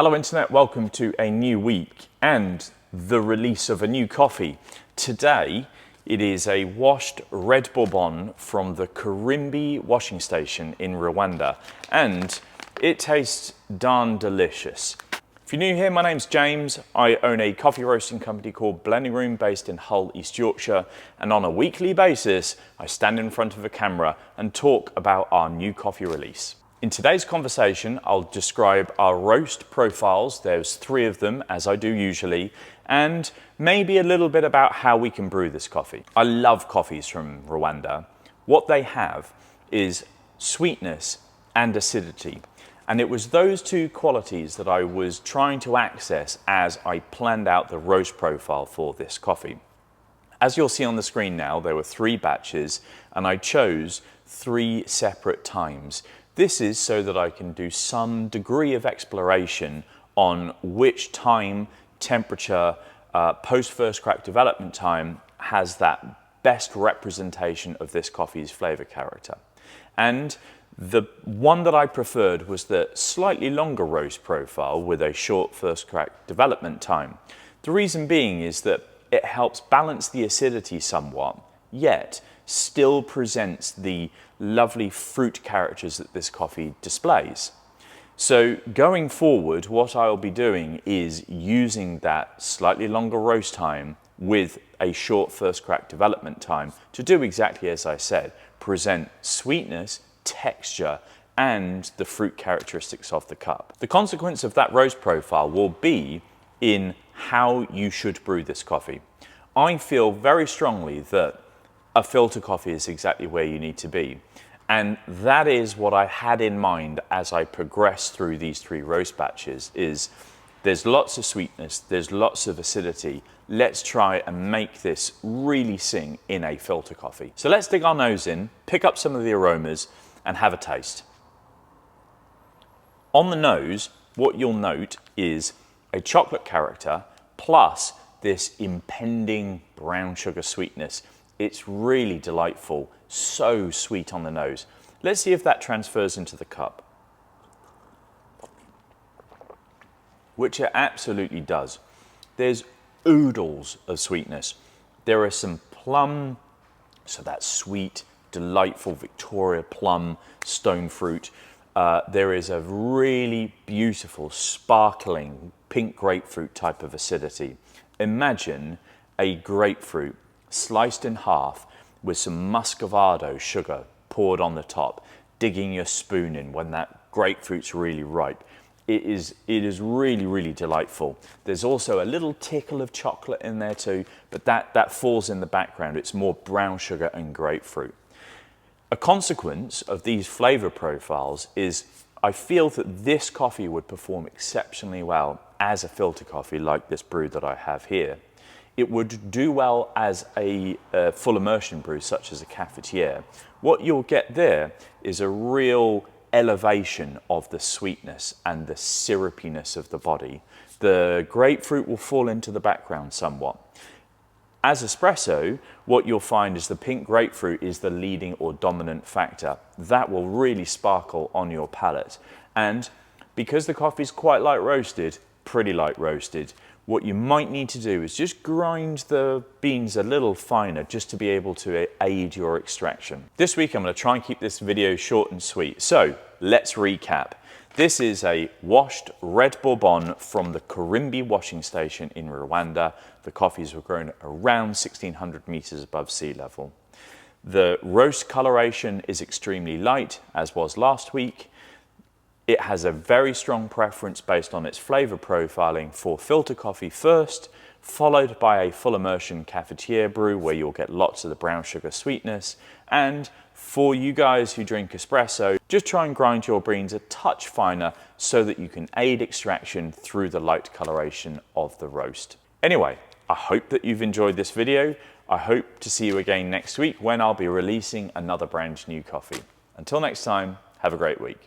Hello Internet, welcome to a new week and the release of a new coffee. Today it is a washed Red Bourbon from the Karambi washing station in Rwanda, and it tastes darn delicious. If you're new here, my name's James. I own a coffee roasting company called Blending Room based in Hull, East Yorkshire, and on a weekly basis I stand in front of a camera and talk about our new coffee release. In today's conversation, I'll describe our roast profiles. There's 3 of them, as I do usually, and maybe a little bit about how we can brew this coffee. I love coffees from Rwanda. What they have is sweetness and acidity. And it was those 2 qualities that I was trying to access as I planned out the roast profile for this coffee. As you'll see on the screen now, there were 3 batches, and I chose 3 separate times. This is so that I can do some degree of exploration on which time, temperature, post first crack development time has that best representation of this coffee's flavor character. And the one that I preferred was the slightly longer roast profile with a short first crack development time. The reason being is that it helps balance the acidity somewhat, yet still presents the lovely fruit characters that this coffee displays. So going forward, what I'll be doing is using that slightly longer roast time with a short first crack development time to do exactly as I said, present sweetness, texture, and the fruit characteristics of the cup. The consequence of that roast profile will be in how you should brew this coffee. I feel very strongly that a filter coffee is exactly where you need to be. And that is what I had in mind as I progressed through these 3 roast batches. Is there's lots of sweetness, there's lots of acidity. Let's try and make this really sing in a filter coffee. So let's dig our nose in, pick up some of the aromas and have a taste. On the nose, what you'll note is a chocolate character plus this impending brown sugar sweetness. It's really delightful, so sweet on the nose. Let's see if that transfers into the cup. Which it absolutely does. There's oodles of sweetness. There are some plum, so that sweet, delightful Victoria plum, stone fruit. There is a really beautiful, sparkling pink grapefruit type of acidity. Imagine a grapefruit sliced in half with some muscovado sugar poured on the top, digging your spoon in when that grapefruit's really ripe. It is really, really delightful. There's also a little tickle of chocolate in there too, but that falls in the background. It's more brown sugar and grapefruit. A consequence of these flavor profiles is I feel that this coffee would perform exceptionally well as a filter coffee like this brew that I have here. It would do well as a full immersion brew, such as a cafetiere. What you'll get there is a real elevation of the sweetness and the syrupiness of the body. The grapefruit will fall into the background somewhat. As espresso, what you'll find is the pink grapefruit is the leading or dominant factor. That will really sparkle on your palate. And because the coffee is quite light roasted, pretty light roasted, what you might need to do is just grind the beans a little finer just to be able to aid your extraction. This week I'm going to try and keep this video short and sweet. So let's recap. This is a washed Red Bourbon from the Karambi washing station in Rwanda. The coffees were grown around 1600 meters above sea level. The roast coloration is extremely light, as was last week. It has a very strong preference based on its flavor profiling for filter coffee first, followed by a full immersion cafetiere brew where you'll get lots of the brown sugar sweetness. And for you guys who drink espresso, just try and grind your beans a touch finer so that you can aid extraction through the light coloration of the roast. Anyway, I hope that you've enjoyed this video. I hope to see you again next week when I'll be releasing another brand new coffee. Until next time, have a great week.